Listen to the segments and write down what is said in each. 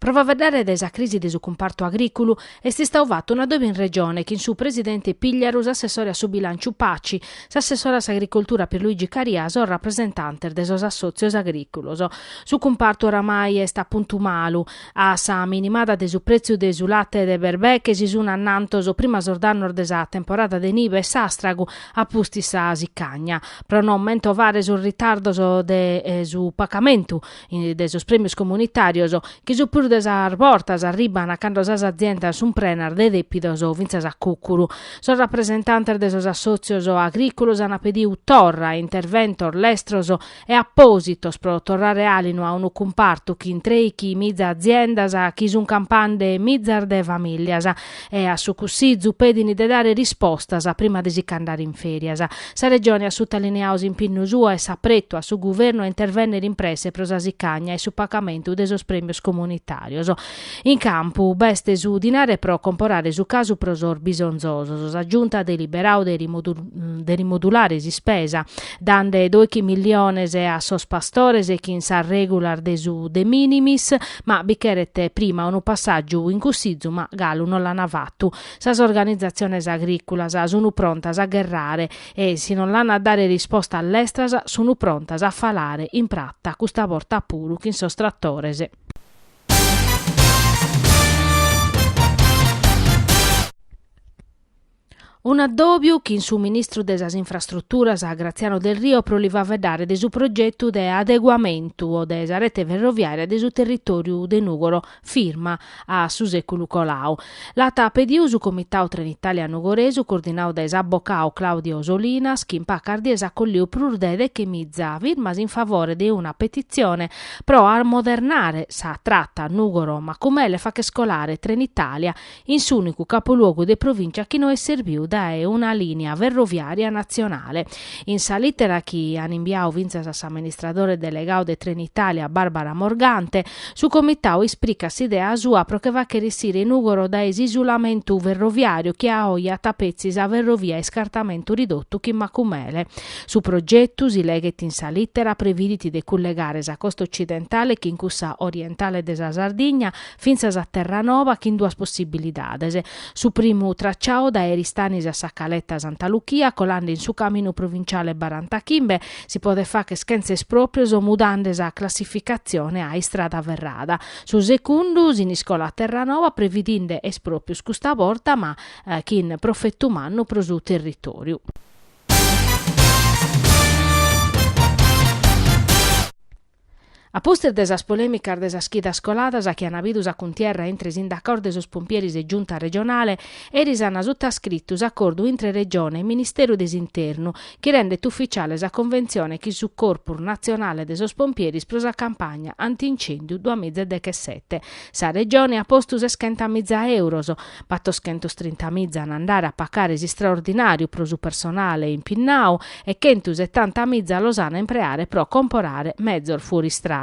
Prova a vedere desa crisi de su comparto agricolo e si sta uvato una dove in regione che in su presidente Pigliarus, assessore a su bilancio Paci, s'assessore a agricoltura per Luigi Cariaso, rappresentante de sos assozios agricolos. Su comparto oramai è sta puntumalu, a sa minimada de su prezzo de su latte de berbè che si su annantoso prima sordanno de sa temporada de nive e sastragu a pusti sa sicagna. Pro non mento vare sul ritardo de su pagamento de sos premios comunitarios che su pur de sa portas arriban a cando sas aziendas un prenar de depidos o vinzas a cucuru. Sos rappresentantes de sos assozios agricolos han pediu torra interventor lestros e appositos pro torrare alino a unu comparto chi intreichi mizza aziendas a chi sun campande mizzar de familias e a su cusì zupedini de dare rispostas prima de si candare in ferias. Sa regione ha sottolineaus in pinnu sua e s'apretto a su governo a intervennere imprese pro sa sicagna e su pagamento de sos premios comunitarios. In campo beste su dinare pro comporare su casu prosor bisonzosos. Sa giunta deliberau de rimodulare si spesa dande 2 miliones a sos pastores e chi in sa regular de su de minimis, ma bicherete prima un passaggio in cussizu ma galu non l'hanno fatto. Sas organizzazioni agricolas sono prontas a guerrare e se non l'hanno a dare risposta all'estras sono prontas a falare in pratta custa volta puru che in sos trattorese. Un addobbio che in su ministro des infrastrutturas a Graziano Del Rio proliva a vedere de su progetto de adeguamento desa rete ferroviaria de su territorio de Nugoro, firma a su seculu Colau. La pediu su Comitau Trenitalia Nugoresu, coordinau des abbocau Claudio Solinas, che in paccardiesa colliu prurdede che mizza firmas in favore di una petizione pro a modernare sa tratta Nugoro Macumele fa che scolare Trenitalia in su unico capoluogo de provincia che noi serviu da una linea ferroviaria nazionale. In sa lettera chi han inviato vinzas amministratore delegao de Trenitalia Barbara Morgante, su comitau esplica s'idea sua pro che va che risire in Ugoro da esisolamento ferroviario che a oia tapezzi sa ferrovia e scartamento ridotto che Macumele. Su progetto si leghet in sa lettera previditi de collegare sa costa occidentale che in cussa orientale de sa Sardigna finza sa Terranova che in due possibilidades. Su primo tracciao da Eristani a Saccaletta Santa Lucia, colando in su cammino provinciale Barantachimbe, si può fare che scenze esproprios o mudando a classificazione a strada verrada. Su secondo si niscola Terranova previdinde esproprios questa volta, ma chi in profettumanno pro su territorio. A poster de sas polemicas de sas schidas coladas a chi han avidus a cuntierra entres in d'accordo sos pompieris e giunta regionale eris han sottoscrittus accordo intre regione e Ministero desinterno che rendet ufficiale sa convenzione chi su corpus nazionale de sos pompieris pro sa campagna antincendiu 2017. Sa regione ha postus e schenta mizza euros, batto schentus 30 mizza an andare a paccaresi straordinariu pro su personale in Pinnau e 170 mizza losana impreare pro comporare mezzor fuori strada.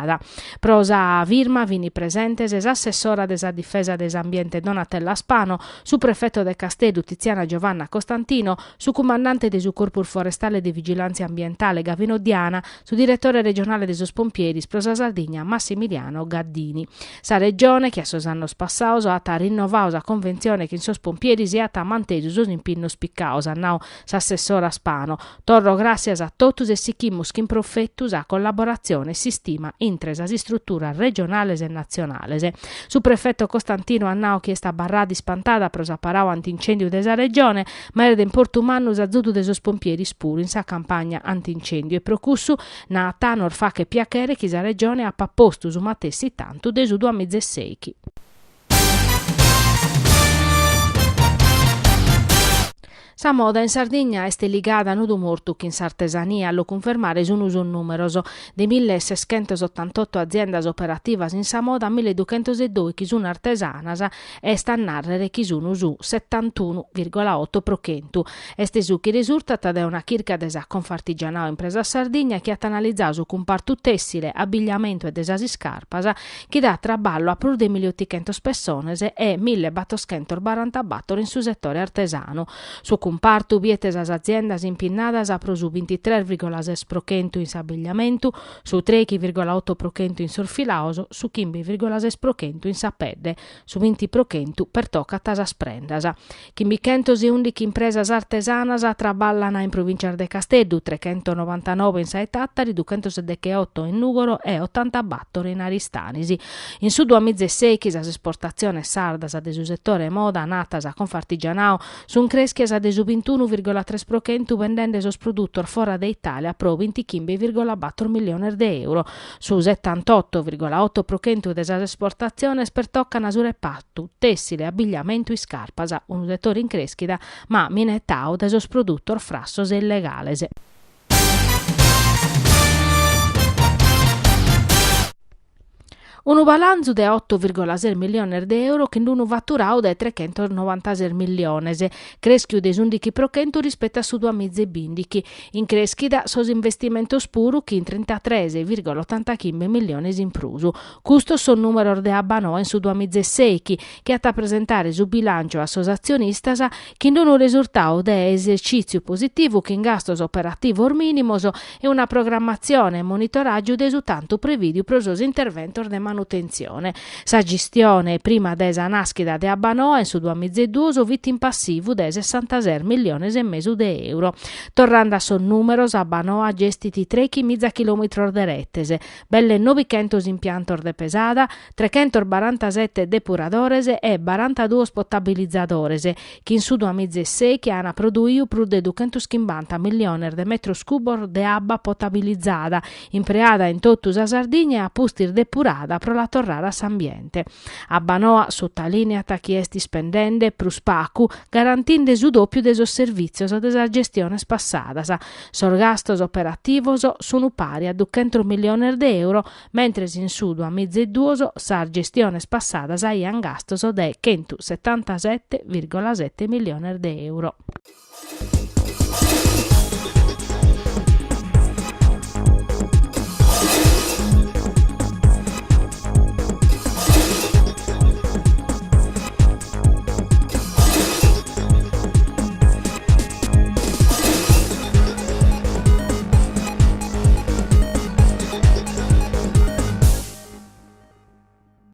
Prosa firma vini presentes es assessora desa difesa des ambiente Donatella Spano, su prefetto de Castello Tiziana Giovanna Costantino, su comandante de su corpus forestale di vigilanza ambientale Gavino Diana, su direttore regionale de sos pompieris prosa Sardigna Massimiliano Gaddini. Sa regione che a sos annos passaus ha rinnovau sa convenzione che in sos pompieris e ha mantesu sos impinno spiccaus annau s'assessora Spano. Torro gracias a totus e sichimus che in profettus a collaborazione si stima intre sas strutturas regionales e nazionales. Su prefetto Costantino annao chiesta barradi spantada pro sa parau antincendiu de sa regione, ma era in portumannus azudu de sos pompieris puru in sa campagna antincendiu e pro cussu na tanor fa che piacere chi sa regione ha pappostu su matessi tanto de su 2016. Sa moda in Sardegna est ligada a nudu mortu che in s'artesania, lo confermare su un uso numeroso de 1688 aziendas operativas in sa moda 1202 chi sono artesanas e sta narrere chi sono su 71,8%. Este su chi risulta da una chirca de sa Confartigianao impresa Sardegna che ha analizzato su comparto tessile, abbigliamento e desasi scarpas che dà traballo a più di 1800 persone e 1000 battoschentor 40 battor in su settore artesano. Su comparto vietes as aziendas impinnadas a pro su 23,6% in s'abbigliamentu, su 3,8% in sorfilaoso, su 15,6% in sapedde, su 20% per toccatas a sprendas. Chimbicentos e 11 impresas artesanas traballano in provincia de Casteddu, 399 in Saetattari, 278 in Nugoro e 80 battori in Aristanisi. In su 2006 as esportazioni sardas de su settore moda natas a Confartigianao sun creschias de su 21,3% vendendo esos produttor fora de Italia pro 25,4 milioni de euro. Su 78,8% de esas esportazioni per toccano su reparto tessile, abbigliamento e scarpas, un settore in crescita ma minetao de esos produttor frassos e illegales. Un balanzo de 8,6 milioni de euro che non fatturau de 396 milioni, creschiu de 11% rispetto a su 2020. In crescita sos investimentos puru che in 33,85 milioni in prusu. Questo son numero de abbano in su 2006 che ha da presentare su bilancio a sos azionistas che non un risultato de esercizio positivo che in gastos operativo minimos e una programmazione e monitoraggio de su tanto previdio pro sos interventor de manutenzione. Sa gestione prima desa naschida de Abbanoa in su 2002 vit in passivo de 66 milioni e mezzo de euro. Tornando a son numeros, Abbanoa gestiti 3,5 km de rettese, belle 900 impiantor de pesada, 347 depuradores e 42 potabilizzadores, che in su 2006 che hanno produiu più de 250 milioni de metros cubos de abba potabilizzata, impreada in totus a Sardegna e a pustir depurada pro la torrara s'ambiente. Abbanoa sottolineata chi esti spendende pro spacu, garantinde su doppio de sos servizios de sa gestione passadas. Sos gastos operativos sono pari a 200 milioni de euro, mentre in su 2002 sa gestione passadas ian gastos de 177,7 milioni de euro.